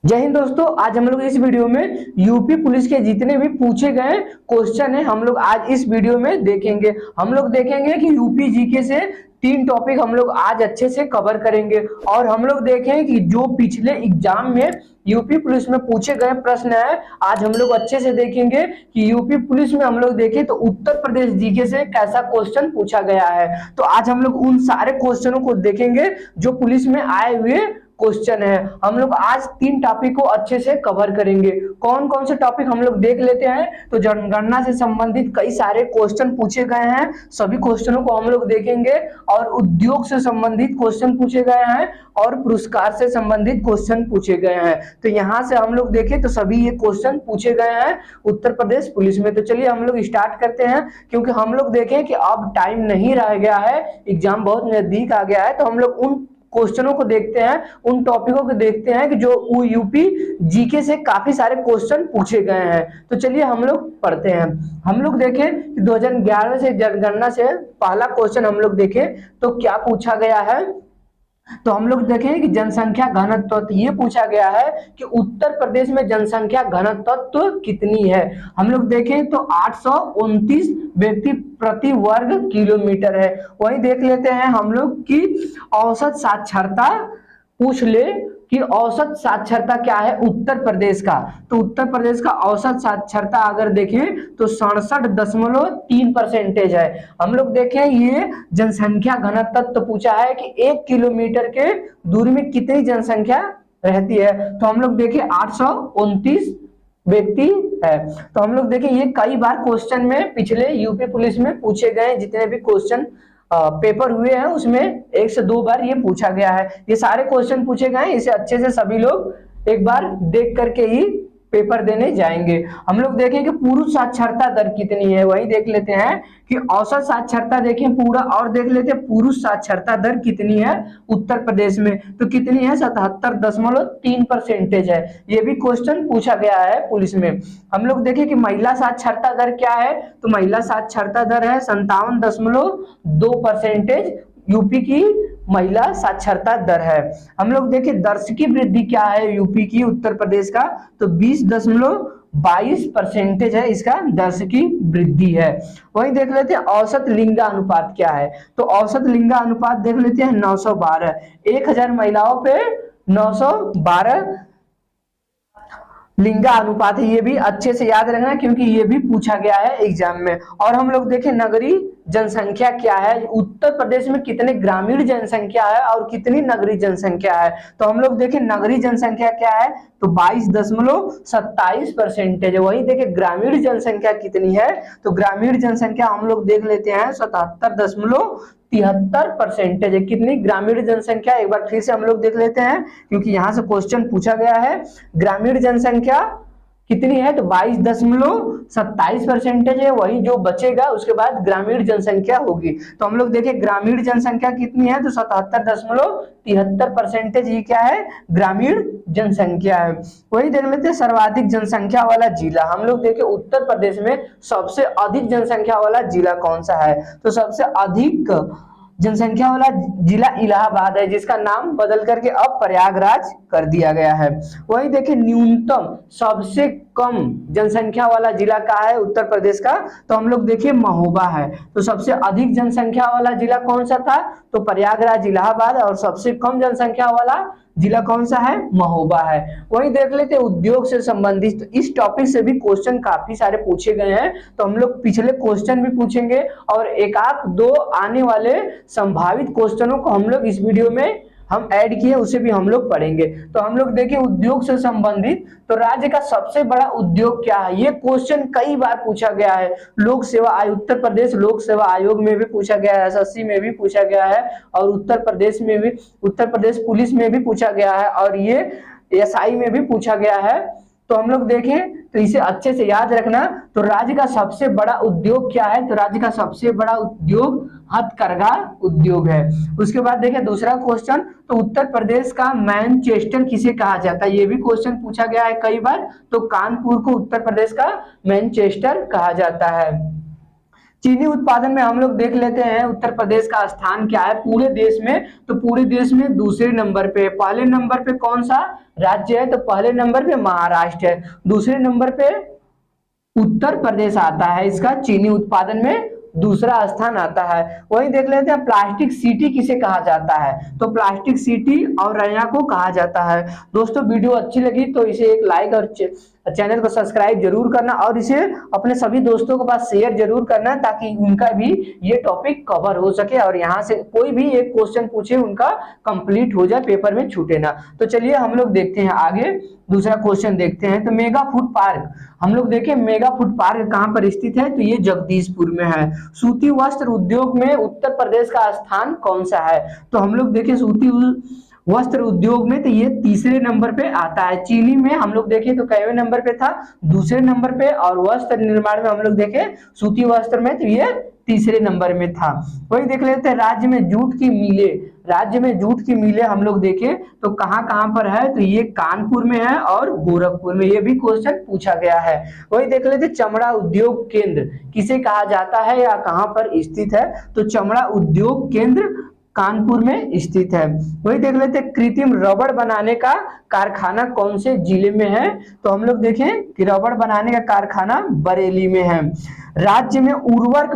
जय हिंद दोस्तों। आज हम लोग इस वीडियो में यूपी पुलिस के जितने भी पूछे गए क्वेश्चन है हम लोग आज इस वीडियो में देखेंगे। हम लोग देखेंगे कि यूपी जीके से 3 टॉपिक हम लोग आज अच्छे से कवर करेंगे और हम लोग देखें कि जो पिछले एग्जाम में यूपी पुलिस में पूछे गए प्रश्न है आज हम लोग अच्छे से देखेंगे कि यूपी पुलिस में हम लोग देखें तो उत्तर प्रदेश जीके से कैसा क्वेश्चन पूछा गया है। तो आज हम लोग उन सारे क्वेश्चनों को देखेंगे जो पुलिस में आए हुए क्वेश्चन है। हम लोग आज 3 टॉपिक को अच्छे से कवर करेंगे। कौन कौन से टॉपिक हम लोग देख लेते हैं। तो जनगणना से संबंधित कई सारे क्वेश्चन पूछे गए हैं, सभी क्वेश्चनों को हम लोग देखेंगे। और उद्योग से संबंधित क्वेश्चन पूछे गए हैं और पुरस्कार से संबंधित क्वेश्चन पूछे गए हैं। तो यहाँ से हम लोग देखें तो सभी ये क्वेश्चन पूछे गए हैं उत्तर प्रदेश पुलिस में। तो चलिए हम लोग स्टार्ट करते हैं, क्योंकि हम लोग देखें कि अब टाइम नहीं रह गया है, एग्जाम बहुत नजदीक आ गया है। तो हम लोग उन क्वेश्चनों को देखते हैं, उन टॉपिकों को देखते हैं कि जो यूपी जीके से काफी सारे क्वेश्चन पूछे गए हैं। तो चलिए हम लोग पढ़ते हैं। हम लोग देखें कि 2011 से जनगणना से पहला क्वेश्चन हम लोग देखें तो क्या पूछा गया है। तो हम लोग देखें कि जनसंख्या घनत्व, तो ये पूछा गया है कि उत्तर प्रदेश में जनसंख्या घनत्व कितनी है। हम लोग देखें तो 829 व्यक्ति प्रति वर्ग किलोमीटर है। वही देख लेते हैं हम लोग की औसत साक्षरता पूछ ले कि औसत साक्षरता क्या है उत्तर प्रदेश का। तो उत्तर प्रदेश का औसत साक्षरता अगर देखें तो 67.3% है। हम लोग देखें ये जनसंख्या घनत्व तो पूछा है कि 1 किलोमीटर के दूरी में कितनी जनसंख्या रहती है। तो हम लोग देखें 829 व्यक्ति है। तो हम लोग देखें ये कई बार क्वेश्चन में पिछले यूपी पुलिस में पूछे गए जितने भी क्वेश्चन पेपर हुए हैं उसमें 1 से 2 बार ये पूछा गया है। ये सारे क्वेश्चन पूछे गए हैं, इसे अच्छे से सभी लोग एक बार देख करके ही पेपर देने जाएंगे। हम लोग देखें कि पुरुष साक्षरता दर कितनी है, वही देख लेते हैं कि औसत साक्षरता देखें पूरा, और देख लेते हैं पुरुष साक्षरता दर कितनी है उत्तर प्रदेश में। तो कितनी है 77.3% है। ये भी क्वेश्चन पूछा गया है पुलिस में। हम लोग देखें कि महिला साक्षरता दर क्या है। तो महिला साक्षरता दर है 57.2%। यूपी की महिला साक्षरता दर है। हम लोग देखें दर्शकी वृद्धि क्या है यूपी की उत्तर प्रदेश का। तो 20.22% है इसका दर्शकी वृद्धि है। वही देख लेते हैं औसत लिंगानुपात क्या है। तो औसत लिंगानुपात देख लेते हैं 912, 1000 महिलाओं पे 912 लिंगा अनुपात है। ये भी अच्छे से याद रखना क्योंकि ये भी पूछा गया है एग्जाम में। और हम लोग देखें नगरीय जनसंख्या क्या है, उत्तर प्रदेश में कितने ग्रामीण जनसंख्या है और कितनी नगरीय जनसंख्या है। तो हम लोग देखें नगरीय जनसंख्या क्या है तो 22.27% है। वही देखें ग्रामीण जनसंख्या कितनी है। तो ग्रामीण जनसंख्या हम लोग देख लेते हैं 77.73% है। कितनी ग्रामीण जनसंख्या एक बार फिर से हम लोग देख लेते हैं क्योंकि यहाँ से क्वेश्चन पूछा गया है। ग्रामीण जनसंख्या कितनी है तो 22.27% है। वही जो बचेगा उसके बाद ग्रामीण जनसंख्या होगी। तो हम लोग देखें ग्रामीण जनसंख्या कितनी है तो 77.73% ये क्या है ग्रामीण जनसंख्या है। वही देख लेते हैं सर्वाधिक जनसंख्या वाला जिला। हम लोग देखें उत्तर प्रदेश में सबसे अधिक जनसंख्या वाला जिला कौन सा है। तो सबसे अधिक जनसंख्या वाला जिला इलाहाबाद है, जिसका नाम बदल करके अब प्रयागराज कर दिया गया है। वही देखें न्यूनतम सबसे कम जनसंख्या वाला जिला का है उत्तर प्रदेश का। तो हम लोग देखिए महोबा है। तो सबसे अधिक जनसंख्या वाला जिला कौन सा था तो प्रयागराज इलाहाबाद, और सबसे कम जनसंख्या वाला जिला कौन सा है महोबा है। वही देख लेते हैं उद्योग से संबंधित। तो इस टॉपिक से भी क्वेश्चन काफी सारे पूछे गए हैं। तो हम लोग पिछले क्वेश्चन भी पूछेंगे और एक आध दो आने वाले संभावित क्वेश्चनों को हम लोग इस वीडियो में हम ऐड किए उसे भी हम लोग पढ़ेंगे। तो हम लोग देखें उद्योग से संबंधित तो राज्य का सबसे बड़ा उद्योग क्या है। ये क्वेश्चन कई बार पूछा गया है। लोक सेवा आयोग, उत्तर प्रदेश लोक सेवा आयोग में भी पूछा गया है, एसएससी में भी पूछा गया है, और उत्तर प्रदेश में भी, उत्तर प्रदेश पुलिस में भी पूछा गया है, और ये एसआई में भी पूछा गया है। तो हम लोग देखें तो इसे अच्छे से याद रखना। तो राज्य का सबसे बड़ा उद्योग क्या है तो राज्य का सबसे बड़ा उद्योग हथकरघा उद्योग है। उसके बाद देखें दूसरा क्वेश्चन, तो उत्तर प्रदेश का मैनचेस्टर किसे कहा जाता है। ये भी क्वेश्चन पूछा गया है कई बार। तो कानपुर को उत्तर प्रदेश का मैनचेस्टर कहा जाता है। चीनी उत्पादन में हम लोग देख लेते हैं उत्तर प्रदेश का स्थान क्या है पूरे देश में। तो पूरे देश में दूसरे नंबर पे, पहले नंबर पे कौन सा राज्य है, तो पहले नंबर पे महाराष्ट्र है, दूसरे नंबर पे उत्तर प्रदेश आता है, इसका चीनी उत्पादन में दूसरा स्थान आता है। वही देख लेते हैं प्लास्टिक सिटी किसे कहा जाता है, तो प्लास्टिक सिटी औरैया को कहा जाता है। दोस्तों वीडियो अच्छी लगी तो इसे एक लाइक और चैनल को सब्सक्राइब जरूर करना और इसे अपने सभी दोस्तों के पास शेयर जरूर करना ताकि उनका भी ये टॉपिक कवर हो सके और यहाँ से कोई भी एक क्वेश्चन पूछे उनका कंप्लीट हो जाए, पेपर में छूटे ना। तो चलिए हम लोग देखते हैं आगे, दूसरा क्वेश्चन देखते हैं। तो मेगा फूड पार्क हम लोग देखें, मेगा फूड पार्क कहाँ पर स्थित है, तो ये जगदीशपुर में है। सूती वस्त्र उद्योग में उत्तर प्रदेश का स्थान कौन सा है, तो हम लोग देखें सूती वस्त्र उद्योग में तो ये तीसरे नंबर पे आता है। चीनी में हम लोग देखें तो कैवे नंबर पे था, दूसरे नंबर पे, और वस्त्र निर्माण में हम लोग देखें सूती वस्त्र में तो ये तीसरे नंबर में था। वही देख लेते हैं राज्य में जूट की मिले, राज्य में जूट की मिले हम लोग देखें तो कहाँ कहाँ पर है, तो ये कानपुर में है और गोरखपुर में, ये भी क्वेश्चन पूछा गया है। वही देख लेते हैं चमड़ा उद्योग केंद्र किसे कहा जाता है या कहाँ पर स्थित है, तो चमड़ा उद्योग केंद्र कानपुर में स्थित है। वही देख लेते हैं कृत्रिम रबड़ बनाने का कारखाना कौन से जिले में है, तो हम लोग देखें कि रबड़ बनाने का कारखाना बरेली में है। राज्य में उर्वरक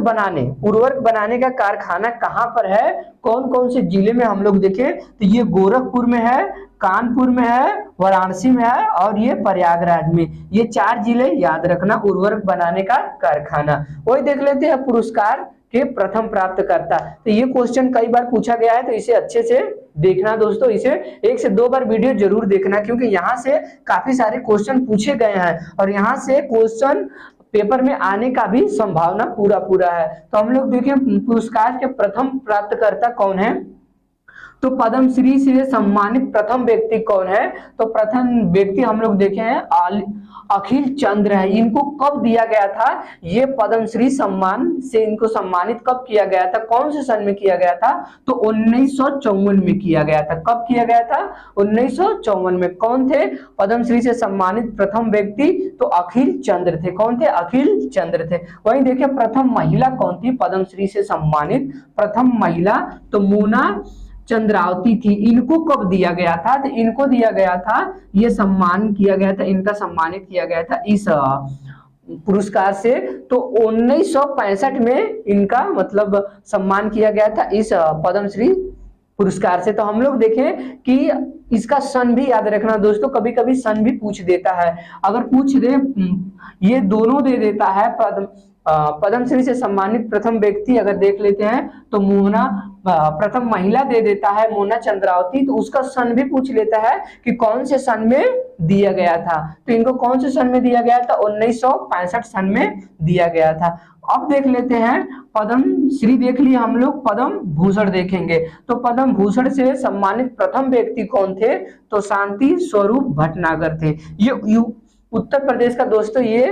बनाने का कारखाना कहाँ पर है, कौन कौन से जिले में हम लोग देखें तो ये गोरखपुर में है, कानपुर में है, वाराणसी में है और ये प्रयागराज में, ये 4 जिले याद रखना उर्वरक बनाने का कारखाना। वही देख लेते हैं पुरस्कार के प्रथम प्राप्तकर्ता, तो ये क्वेश्चन कई बार पूछा गया है तो इसे अच्छे से देखना दोस्तों, इसे 1 से 2 बार वीडियो जरूर देखना क्योंकि यहाँ से काफी सारे क्वेश्चन पूछे गए हैं और यहाँ से क्वेश्चन पेपर में आने का भी संभावना पूरा है। तो हम लोग देखें पुरस्कार के प्रथम प्राप्तकर्ता कौन है, तो पद्मश्री से सम्मानित प्रथम व्यक्ति कौन है, तो प्रथम व्यक्ति हम लोग देखे हैं अखिल चंद्र है। इनको कब दिया गया था, ये पद्मश्री सम्मान से इनको सम्मानित कब किया गया था, कौन से सन में किया गया था, तो 1954 में किया गया था। कब किया गया था, 1954 में। कौन थे पद्मश्री से सम्मानित प्रथम व्यक्ति, तो अखिल चंद्र थे। कौन थे, अखिल चंद्र थे। वहीं देखिए प्रथम महिला कौन थी पद्मश्री से सम्मानित, प्रथम महिला तो मोना चंद्रावती थी। इनको कब दिया गया था, तो इनको दिया गया था, ये सम्मान किया गया था, इनका सम्मानित किया गया था इस पुरस्कार से, तो 1965 में इनका मतलब सम्मान किया गया था इस पद्मश्री पुरस्कार से। तो हम लोग देखें कि इसका सन भी याद रखना दोस्तों, कभी कभी सन भी पूछ देता है, अगर पूछ दे ये दोनों दे देता है पद्मश्री से सम्मानित प्रथम व्यक्ति अगर देख लेते हैं तो मोना, प्रथम महिला दे देता है मोना चंद्रावती, तो उसका सन भी पूछ लेता है कि कौन से सन में दिया गया था, तो इनको कौन से सन में दिया गया था, 1965 सन में दिया गया था। अब देख लेते हैं पद्म श्री देख लिए हम लोग, पद्म भूषण देखेंगे। तो पद्म भूषण से सम्मानित प्रथम व्यक्ति कौन थे, तो शांति स्वरूप भटनागर थे। ये उत्तर प्रदेश का दोस्तों ये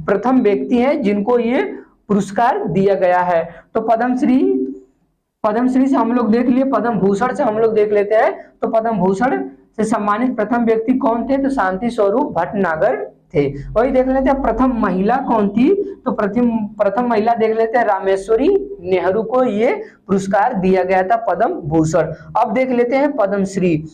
प्रथम व्यक्ति हैं जिनको ये पुरस्कार दिया गया है। तो पद्मश्री से हम लोग देख लिए, पद्म भूषण से हम लोग देख लेते हैं। तो पद्म भूषण से सम्मानित प्रथम व्यक्ति कौन थे, तो शांति स्वरूप भटनागर थे। वही देख लेते हैं प्रथम महिला कौन थी, तो प्रथम महिला देख लेते हैं रामेश्वरी नेहरू को ये पुरस्कार दिया गया था पद्म भूषण। अब देख लेते हैं पद्मश्री,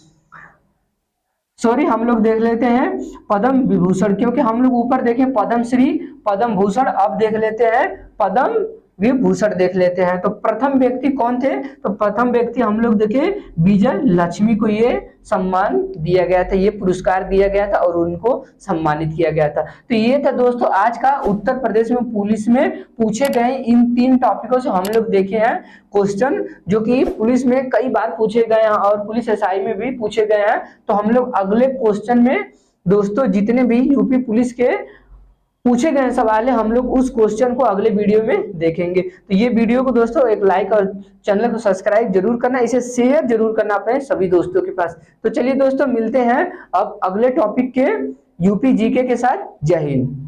सॉरी हम लोग देख लेते हैं पद्म विभूषण, क्योंकि हम लोग ऊपर देखें पद्मश्री पद्म भूषण, अब देख लेते हैं पद्म विभूषण देख लेते हैं। तो प्रथम व्यक्ति कौन थे, तो प्रथम व्यक्ति हम लोग देखें विजय लक्ष्मी को ये सम्मान दिया गया था, ये पुरस्कार दिया गया था और उनको सम्मानित किया गया था। तो ये था दोस्तों आज का उत्तर प्रदेश में पुलिस में पूछे गए इन 3 टॉपिकों से हम लोग देखे हैं क्वेश्चन, जो कि पुलिस में कई बार पूछे गए हैं और पुलिस एसआई में भी पूछे गए हैं। तो हम लोग अगले क्वेश्चन में दोस्तों जितने भी यूपी पुलिस के पूछे गए सवाल है हम लोग उस क्वेश्चन को अगले वीडियो में देखेंगे। तो ये वीडियो को दोस्तों एक लाइक और चैनल को सब्सक्राइब जरूर करना, इसे शेयर जरूर करना अपने सभी दोस्तों के पास। तो चलिए दोस्तों मिलते हैं अब अगले टॉपिक के यूपी जीके के साथ। जय हिंद।